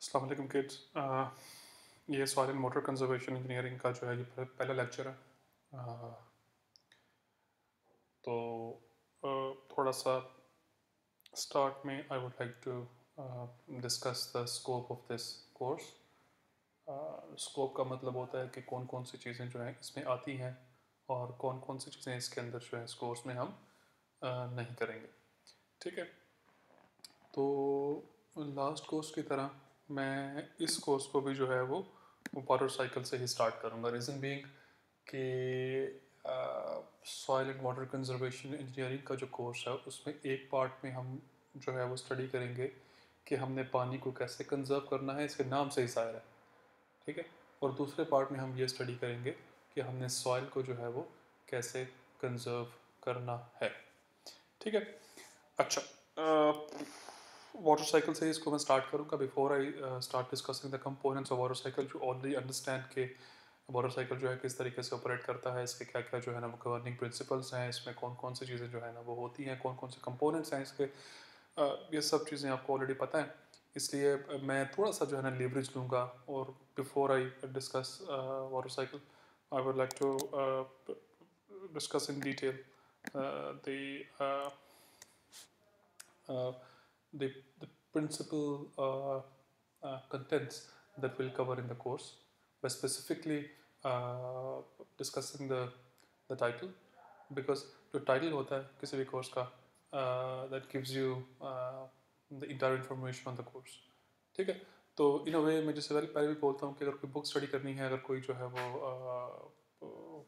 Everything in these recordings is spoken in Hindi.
अस्सलाम वालेकुम किड्स। ये soil and water conservation engineering का जो है ये पहला लेक्चर है। तो थोड़ा सा स्टार्ट में I would like to discuss the scope of this course. Scope का मतलब होता है कि कौन कौन सी चीज़ें जो हैं इसमें आती हैं और कौन कौन सी चीज़ें इसके अंदर जो है इस कोर्स में हम नहीं करेंगे। ठीक है, तो लास्ट कोर्स की तरह मैं इस कोर्स को भी जो है वो वाटर साइकिल से ही स्टार्ट करूँगा। रीज़न बीइंग कि soil and water conservation engineering का जो कोर्स है उसमें एक पार्ट में हम जो है वो स्टडी करेंगे कि हमने पानी को कैसे कंजर्व करना है, इसके नाम से ही ज़ाहिर है। ठीक है, और दूसरे पार्ट में हम ये स्टडी करेंगे कि हमने सॉइल को जो है वो कैसे कंजर्व करना है। ठीक है, अच्छा, वाटर साइकिल से इसको मैं स्टार्ट करूँगा। Before I start discussing the components of water cycle, जो ऑलरेडी अंडरस्टैंड के वाटर साइकिल जो है किस तरीके से ऑपरेट करता है, इसके क्या क्या जो है ना वो गवर्निंग प्रिंसिपल्स हैं, इसमें कौन कौन सी चीज़ें जो है ना वो होती हैं, कौन कौन से कंपोनेंट्स हैं इसके, ये सब चीज़ें आपको ऑलरेडी पता है। इसलिए मैं थोड़ा सा जो है ना लेवरेज लूँगा। और before I discuss water cycle, I would like to discuss in detail the uh, the principal contents that we'll cover in the course, by specifically discussing the title, because जो title होता है किसी भी course का, that gives you the entire information on the course। ठीक है, तो इन अ वे मैं जैसे पहले भी बोलता हूँ कि अगर कोई बुक स्टडी करनी है, अगर कोई जो है वो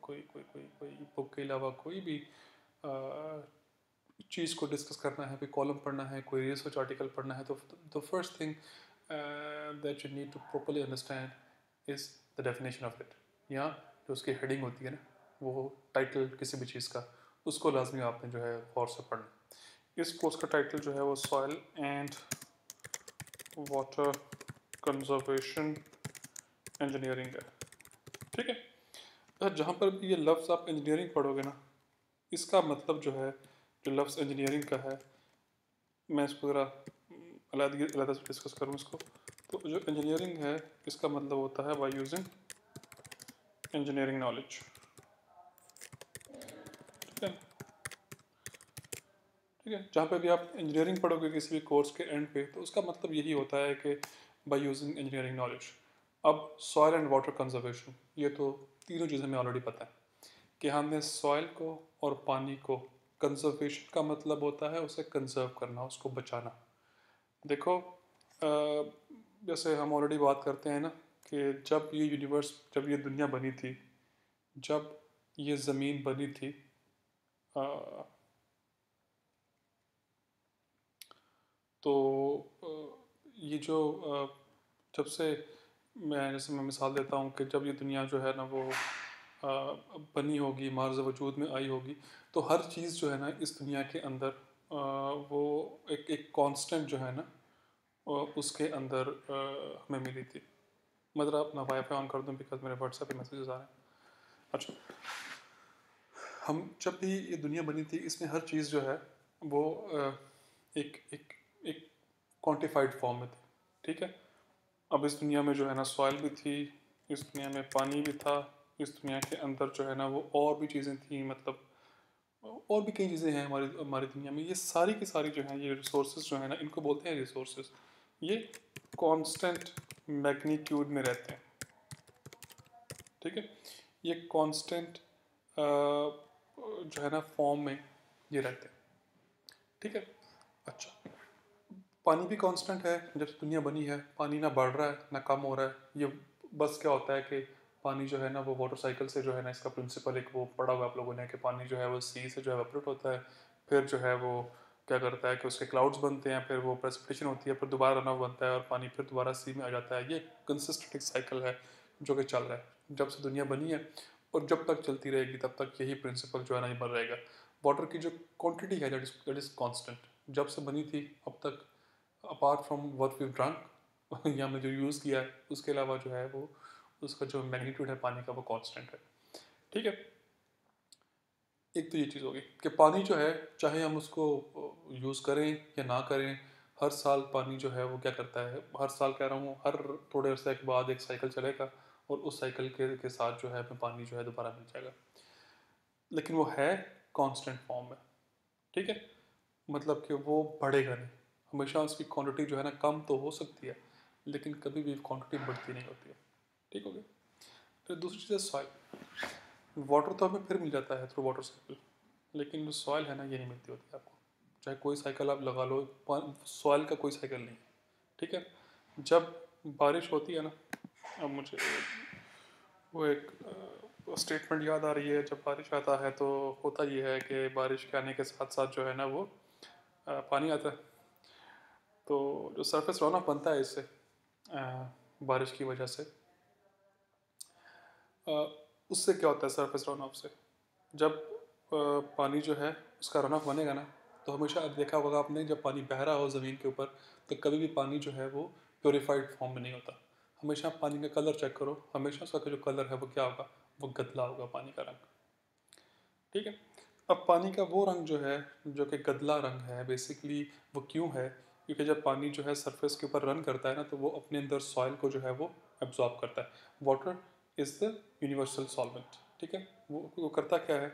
कोई कोई कोई कोई बुक के अलावा कोई भी चीज़ को डिस्कस करना है, कोई कॉलम पढ़ना है, कोई रिसर्च आर्टिकल पढ़ना है, तो the first thing that you need to properly understand is the definition of it. या जो उसकी हेडिंग होती है ना, वो टाइटल किसी भी चीज़ का, उसको लाजमी आपने जो है गौर से पढ़ना। इस कोर्स का टाइटल जो है वो soil and water conservation engineering है। ठीक है, तो जहाँ पर भी ये लफ्ज़ आप इंजीनियरिंग पढ़ोगे ना, इसका मतलब जो है, जो लफ्ज़ इंजीनियरिंग का है, मैं इसको ज़रा अलग से डिस्कस करूँ इसको। तो जो इंजीनियरिंग है इसका मतलब होता है बाय यूजिंग इंजीनियरिंग नॉलेज। ठीक है, ठीक है, जहाँ पे भी आप इंजीनियरिंग पढ़ोगे किसी भी कोर्स के एंड पे, तो उसका मतलब यही होता है कि बाय यूजिंग इंजीनियरिंग नॉलेज। अब सॉइल एंड वाटर कंजर्वेशन, ये तो तीनों चीज़ें हमें ऑलरेडी पता है कि हमने सॉइल को और पानी को, कंजर्वेशन का मतलब होता है उसे कंजर्व करना, उसको बचाना। देखो, जैसे हम ऑलरेडी बात करते हैं ना कि जब ये यूनिवर्स, जब ये दुनिया बनी थी, जब ये ज़मीन बनी थी, अ, तो ये जो जब से जैसे मैं मिसाल देता हूँ कि जब ये दुनिया जो है ना वो बनी होगी, मार्ज़ वजूद में आई होगी, तो हर चीज़ जो है ना इस दुनिया के अंदर वो एक एक कांस्टेंट जो है ना उसके अंदर हमें मिली थी। मैं ज़रा अपना वाईफाई ऑन कर दूँ बिकॉज मेरे व्हाट्सएप पे मैसेजेस आ रहे हैं। अच्छा, हम जब भी ये दुनिया बनी थी, इसमें हर चीज़ जो है वो एक एक एक क्वांटिफाइड फॉर्म में थी। ठीक है, अब इस दुनिया में जो है ना सॉइल भी थी, इस दुनिया में पानी भी था, इस दुनिया के अंदर जो है ना वो और भी चीज़ें थी, मतलब और भी कई चीज़ें हैं हमारी हमारी दुनिया में। ये सारी की सारी जो हैं, ये रिसोर्सेज जो है ना, इनको बोलते हैं रिसोर्सेज। ये कांस्टेंट मैग्नीट्यूड में रहते हैं। ठीक है, ये कांस्टेंट जो है ना फॉर्म में ये रहते हैं। ठीक है, अच्छा, पानी भी कांस्टेंट है। जब से दुनिया बनी है, पानी ना बढ़ रहा है ना कम हो रहा है। ये बस क्या होता है कि पानी जो है ना वो वाटर साइकिल से जो है ना, इसका प्रिंसिपल एक वो पढ़ा हुआ आप लोगों ने कि पानी जो है वो सी से जो है वेपरेट होता है, फिर जो है वो क्या करता है कि उसके क्लाउड्स बनते हैं, फिर वो प्रेसिपिटेशन होती है, फिर दोबारा रन ऑफ बनता है और पानी फिर दोबारा सी में आ जाता है। ये कंसिस्टेंट एक साइकिल है जो कि चल रहा है जब से दुनिया बनी है, और जब तक चलती रहेगी तब तक यही प्रिंसिपल जो है ना ये बन रहेगा। वाटर की जो क्वांटिटी है दैट इज़ कांस्टेंट, जब से बनी थी अब तक, apart from what we drunk या हमने जो यूज़ किया है, उसके अलावा जो है वो उसका जो मैग्नीट्यूड है पानी का वो कांस्टेंट है। ठीक है, एक तो ये चीज़ होगी कि पानी जो है, चाहे हम उसको यूज़ करें या ना करें, हर साल पानी जो है वो क्या करता है, हर साल कह रहा हूँ, हर थोड़े अरसे के बाद एक साइकिल चलेगा और उस साइकिल के साथ जो है हमें पानी जो है दोबारा मिल जाएगा, लेकिन वो है कांस्टेंट फॉर्म में। ठीक है, मतलब कि वो बढ़ेगा नहीं, हमेशा उसकी क्वांटिटी जो है ना कम तो हो सकती है, लेकिन कभी भी क्वांटिटी बढ़ती नहीं होती है। ठीक हो गया। फिर दूसरी चीज़ है सॉइल। वाटर तो हमें फिर मिल जाता है थ्रू वाटर साइकिल, लेकिन जो सॉइल है ना ये नहीं मिलती होती आपको, चाहे कोई साइकिल आप लगा लो, सॉइल का कोई साइकिल नहीं है। ठीक है, जब बारिश होती है ना, अब मुझे वो एक स्टेटमेंट याद आ रही है, जब बारिश आता है तो होता ये है कि बारिश के आने के साथ साथ जो है ना वो पानी आता है, तो जो सरफेस रौनक बनता है इससे बारिश की वजह से, उससे क्या होता है सरफेस रौनक से, जब पानी जो है उसका रनऑफ बनेगा ना, तो हमेशा देखा होगा आपने, जब पानी बह रहा हो ज़मीन के ऊपर तो कभी भी पानी जो है वो प्योरीफाइड फॉर्म में नहीं होता। हमेशा पानी का कलर चेक करो, हमेशा उसका जो कलर है वो क्या होगा, वो गदला होगा पानी का रंग। ठीक है, अब पानी का वो रंग जो है, जो कि गदला रंग है, बेसिकली वो क्यों है, क्योंकि जब पानी जो है सरफेस के ऊपर रन करता है ना, तो वो अपने अंदर सॉइल को जो है वो एब्जॉर्ब करता है। Water is the universal solvent. ठीक है, वो करता क्या है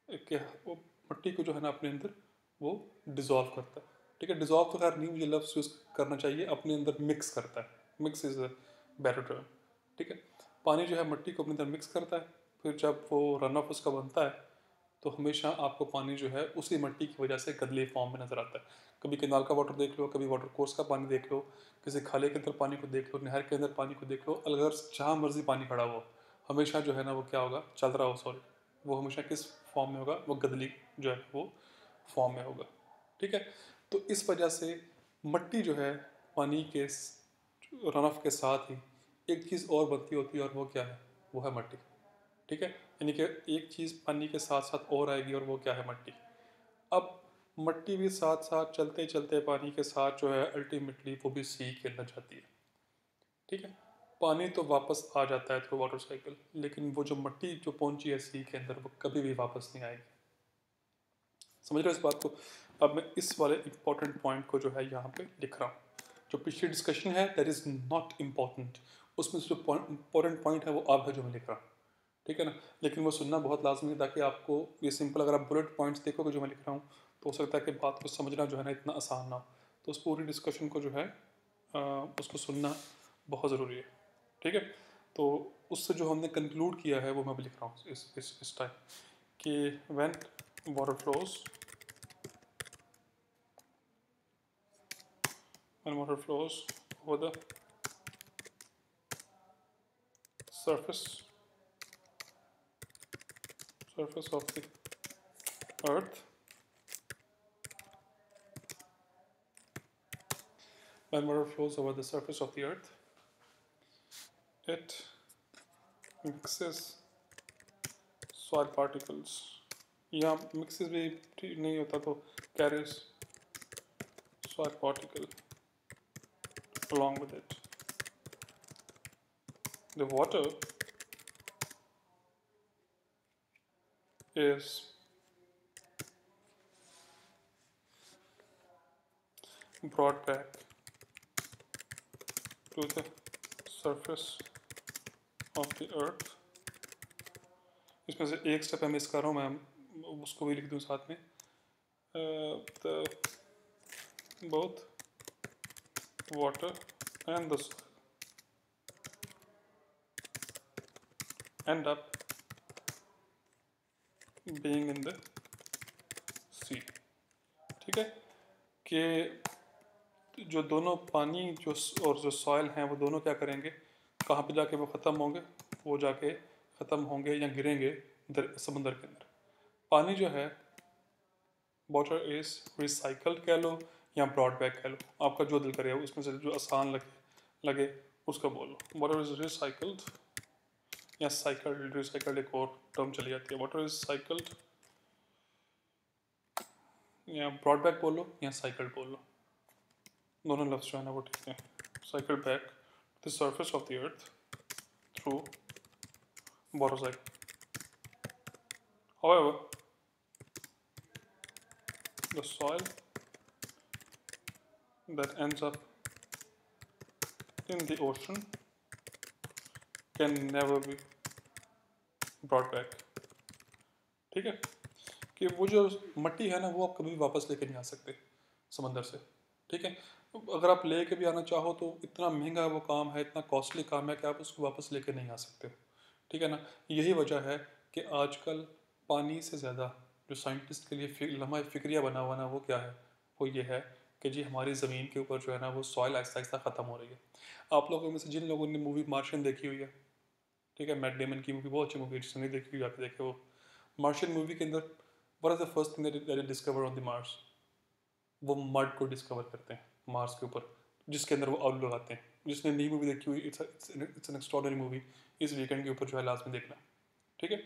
कि वो मिट्टी को जो है ना अपने अंदर वो डिज़ोल्व करता है। ठीक है, डिज़ोल्व तो खैर नहीं मुझे लफ्ज़ यूज़ करना चाहिए, अपने अंदर मिक्स करता है, mix is a better term. ठीक है, पानी जो है मिट्टी को अपने अंदर मिक्स करता है, फिर जब वो रन ऑफ उसका बनता है तो हमेशा आपको पानी जो है उसी मिट्टी की वजह से गदले फॉर्म में नज़र आता है। कभी कैनाल का वाटर देख लो, कभी वाटर कोर्स का पानी देख लो, किसी खाले के अंदर पानी को देख लो, नहर के अंदर पानी को देख लो, अगर जहाँ मर्जी पानी खड़ा हो, हमेशा जो है ना वो क्या होगा, चल रहा हो, सॉरी, वो हमेशा किस फॉर्म में होगा, वो गदली जो है वो फॉर्म में होगा। ठीक है, तो इस वजह से मिट्टी जो है पानी के रन ऑफ के साथ ही एक चीज़ और बनती होती है, और वो क्या है, वो है मिट्टी। ठीक है, यानी कि एक चीज़ पानी के साथ साथ और आएगी, और वो क्या है, मिट्टी। अब मिट्टी भी साथ साथ चलते चलते पानी के साथ जो है अल्टीमेटली वो भी सी के अंदर जाती है। ठीक है, पानी तो वापस आ जाता है थ्रू वाटर साइकिल, लेकिन वो जो मिट्टी जो पहुंची है सी के अंदर वो कभी भी वापस नहीं आएगी। समझ रहे हो इस बात को। अब मैं इस वाले इंपॉर्टेंट पॉइंट को जो है यहाँ पे लिख रहा हूँ। जो पिछली डिस्कशन है दैट इज़ नॉट इम्पॉर्टेंट, उसमें से जो इंपॉर्टेंट पॉइंट है वो अब है जो मैं लिख रहा हूँ। ठीक है ना, लेकिन वो सुनना बहुत लाजमी है, ताकि आपको ये सिंपल, अगर आप बुलेट पॉइंट्स देखोगे जो मैं लिख रहा हूँ, तो हो सकता है कि बात को समझना जो है ना इतना आसान ना हो। तो उस पूरी डिस्कशन को जो है उसको सुनना बहुत ज़रूरी है। ठीक है, तो उससे जो हमने कंक्लूड किया है वो मैं भी लिख रहा हूँ इस टाइम, कि when water flows, when water flows over the surface of the earth, when water flows over the surface of the earth, it mixes soil particles, या mixes भी ठीक नहीं होता तो carries soil particle along with it. The water is brought back to the surface of the earth. इसमें से एक स्टेप मैं मिस कर रहा हूँ, मैं उसको भी लिख दूँ साथ में। The both water and the soil end up being in the sea. ठीक है, कि जो दोनों पानी जो और जो सॉइल हैं वो दोनों क्या करेंगे, कहाँ पे जाके वो ख़त्म होंगे, वो जाके ख़त्म होंगे या गिरेंगे समंदर के अंदर। पानी जो है, वाटर इज़ रिसाइकल्ड कह लो या ब्रॉड बैक कह लो, आपका जो दिल करे उसमें से जो आसान लगे उसका बोलो। वाटर इज़ रिसाइकल्ड या साइकल्ड, रिसाइकल्ड एक और टर्म चली जाती है। वाटर इज़ साइकल्ड, या ब्रॉड बैक बोलो या साइकल्ड बोलो, दोनों लफ्ज़ जो है ना वो ठीक है। Cycle back the surface of the earth through water cycle. However, the soil that ends up in the ocean can never be brought back। ठीक है, कि वो जो मट्टी है ना वो आप कभी भी वापस लेके नहीं आ सकते समंदर से। ठीक है, अगर आप लेके भी आना चाहो तो इतना महंगा वो काम है, इतना कॉस्टली काम है कि आप उसको वापस लेके नहीं आ सकते। ठीक है ना, यही वजह है कि आजकल पानी से ज़्यादा जो साइंटिस्ट के लिए लम्हा फिक्रिया बना हुआ ना वो क्या है, वो ये है कि जी हमारी ज़मीन के ऊपर जो है ना वो सॉइल आहिस्ता आहिस्ता ख़त्म हो रही है। आप लोगों में से जिन लोगों ने मूवी मार्शियन देखी हुई है, ठीक है, मैट डेमन की मूवी बहुत अच्छी मूवी है, जिसने नहीं देखी हुई जाके देखे वो। मार्शियन मूवी के अंदर what is the first thing that discover on the Mars, वो मड को डिस्कवर करते हैं मार्स के ऊपर, जिसके अंदर वो आलू लगाते हैं। जिसने नई मूवी देखी हुई, इट्स एन एक्स्ट्रॉर्डनरी मूवी, इस वीकेंड के ऊपर जो है लास्ट में देखना। ठीक है,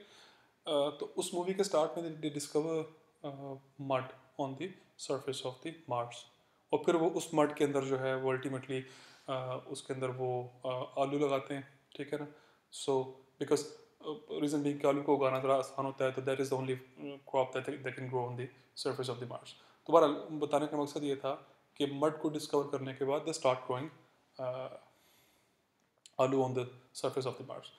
तो उस मूवी के स्टार्ट में दे discover mud on the surface of the Mars, और फिर वो उस मड के अंदर जो है वो अल्टीमेटली उसके अंदर वो आलू लगाते हैं। ठीक है ना, सो बिकॉज रीज़न बीइंग कि आलू को उगाना थोड़ा आसान होता है, तो that is the only crop that can grow on the surface of the Mars. तो बहरहाल बताने का मकसद ये था कि मड को डिस्कवर करने के बाद दे स्टार्ट ग्रोइंग आलू on the surface of the Mars.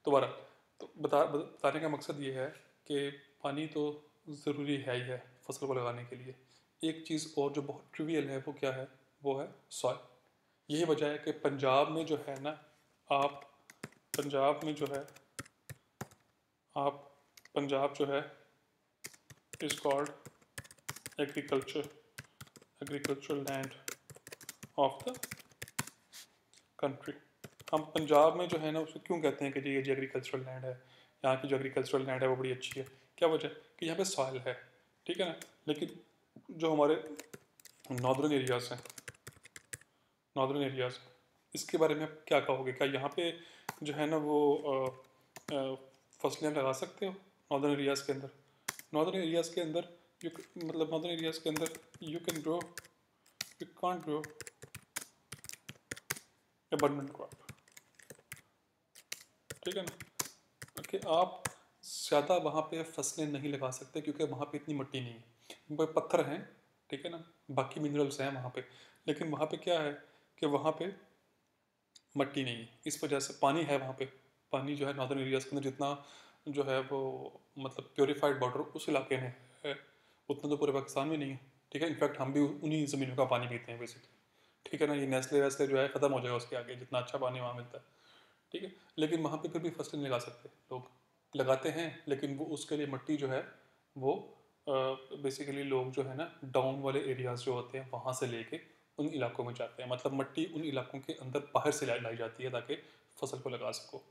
तो बहरहाल तो बताने का मकसद ये है कि पानी तो ज़रूरी है ही है फसल को लगाने के लिए। एक चीज़ और जो बहुत ट्रिवियल है वो क्या है, वो है सॉइल। यही वजह है कि पंजाब में जो है ना, आप पंजाब में जो है आप पंजाब जो है is called agricultural land of the country. हम पंजाब में जो है ना उसको क्यों कहते हैं कि जी ये एग्रीकल्चरल लैंड है, यहाँ की जो एग्रीकल्चरल लैंड है वो बड़ी अच्छी है। क्या वजह कि यहाँ पे सॉइल है। ठीक है ना, लेकिन जो हमारे नॉर्दर्न एरियाज़ हैं, नॉर्दर्न एरियाज़, इसके बारे में आप क्या कहोगे? क्या यहाँ पे जो है ना वो फसलें लगा सकते हो नॉर्दर्न एरियाज़ के अंदर? नॉर्दर्न एरियाज़ के अंदर मतलब नॉर्दर्न एरियाज़ के अंदर you can grow, you can't grow abundant crop. ठीक है ना, कि आप ज़्यादा वहाँ पे फसलें नहीं लगा सकते क्योंकि वहाँ पे इतनी मिट्टी नहीं है। वो पत्थर हैं, ठीक है ना, बाकी मिनरल्स हैं वहाँ पे, लेकिन वहाँ पे क्या है कि वहाँ पे मिट्टी नहीं है। इस वजह से पानी है वहाँ पे, पानी जो है नॉर्दर्न एरियाज़ के अंदर जितना जो है वो मतलब प्योरीफाइड वाटर उस इलाके में है, उतना तो पूरे पाकिस्तान में नहीं है। ठीक है, इनफैक्ट हम भी उन्हीं ज़मीनों का पानी पीते हैं बेसिकली। ठीक है ना, ये नेस्ले वेस्ले जो है ख़त्म हो जाएगा उसके आगे, जितना अच्छा पानी वहाँ मिलता है। ठीक है, लेकिन वहाँ पे फिर भी फसलें नहीं लगा सकते लोग, लगाते हैं लेकिन वो उसके लिए मिट्टी जो है वो बेसिकली लोग जो है ना डाउन वाले एरियाज़ जो होते हैं वहाँ से लेके उन इलाकों में जाते हैं। मतलब मिट्टी उन इलाकों के अंदर बाहर से लाई जाती है ताकि फसल को लगा सको।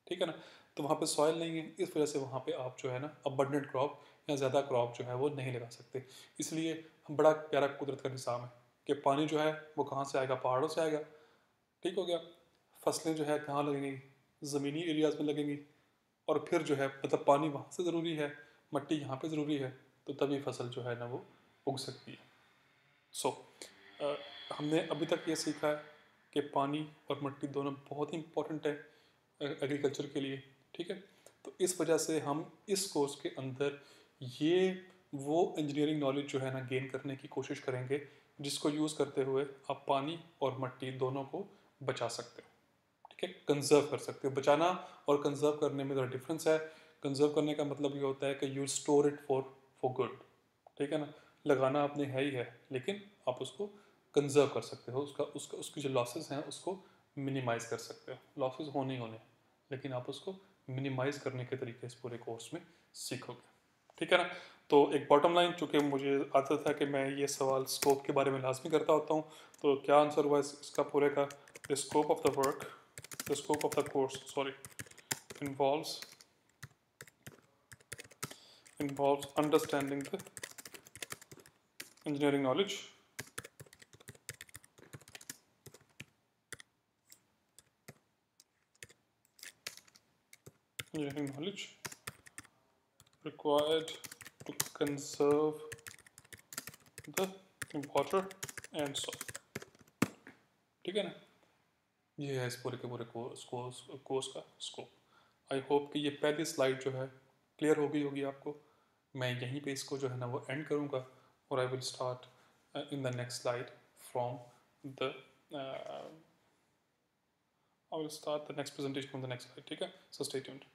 ठीक है ना, तो वहाँ पे सॉइल नहीं है, इस वजह से वहाँ पे आप जो है ना अबंडेंट क्रॉप या ज़्यादा क्रॉप जो है वो नहीं लगा सकते। इसलिए बड़ा प्यारा कुदरत का निज़ाम है कि पानी जो है वो कहाँ से आएगा, पहाड़ों से आएगा। ठीक हो गया, फसलें जो है कहाँ लगेंगी, ज़मीनी एरियाज़ में लगेंगी, और फिर जो है मतलब पानी वहाँ से ज़रूरी है, मिट्टी यहाँ पे ज़रूरी है, तो तभी फसल जो है ना वो उग सकती है। सो हमने अभी तक ये सीखा है कि पानी और मिट्टी दोनों बहुत ही इम्पोर्टेंट है एग्रीकल्चर के लिए। ठीक है, तो इस वजह से हम इस कोर्स के अंदर ये वो इंजीनियरिंग नॉलेज जो है ना गेन करने की कोशिश करेंगे जिसको यूज़ करते हुए आप पानी और मिट्टी दोनों को बचा सकते हो। ठीक है, कंजर्व कर सकते हो। बचाना और कंजर्व करने में थोड़ा डिफरेंस है। कंजर्व करने का मतलब ये होता है कि you store it for good. ठीक है ना, लगाना आपने है ही है, लेकिन आप उसको कंजर्व कर सकते हो, उसका उसका उसकी जो लॉसेस हैं उसको मिनिमाइज कर सकते हो। लॉसेस होने ही होने, लेकिन आप उसको मिनिमाइज करने के तरीके इस पूरे कोर्स में सीखोगे। ठीक है ना, तो एक बॉटम लाइन, चूँकि मुझे आता था कि मैं ये सवाल स्कोप के बारे में लाजमी करता होता हूँ, तो क्या आंसर हुआ इसका पूरे का? The scope of the work, the scope of the course involves understanding the engineering knowledge, required to conserve the water and soil। ठीक है ना, ये है इस पूरे के पूरे कोर्स का स्कोप। आई होप कि ये पहली स्लाइड जो है क्लियर हो गई होगी आपको। मैं यहीं पे इसको जो है ना वो एंड करूँगा और I will start in the next slide from the I will start the next presentation from the next slide. Okay, so stay tuned.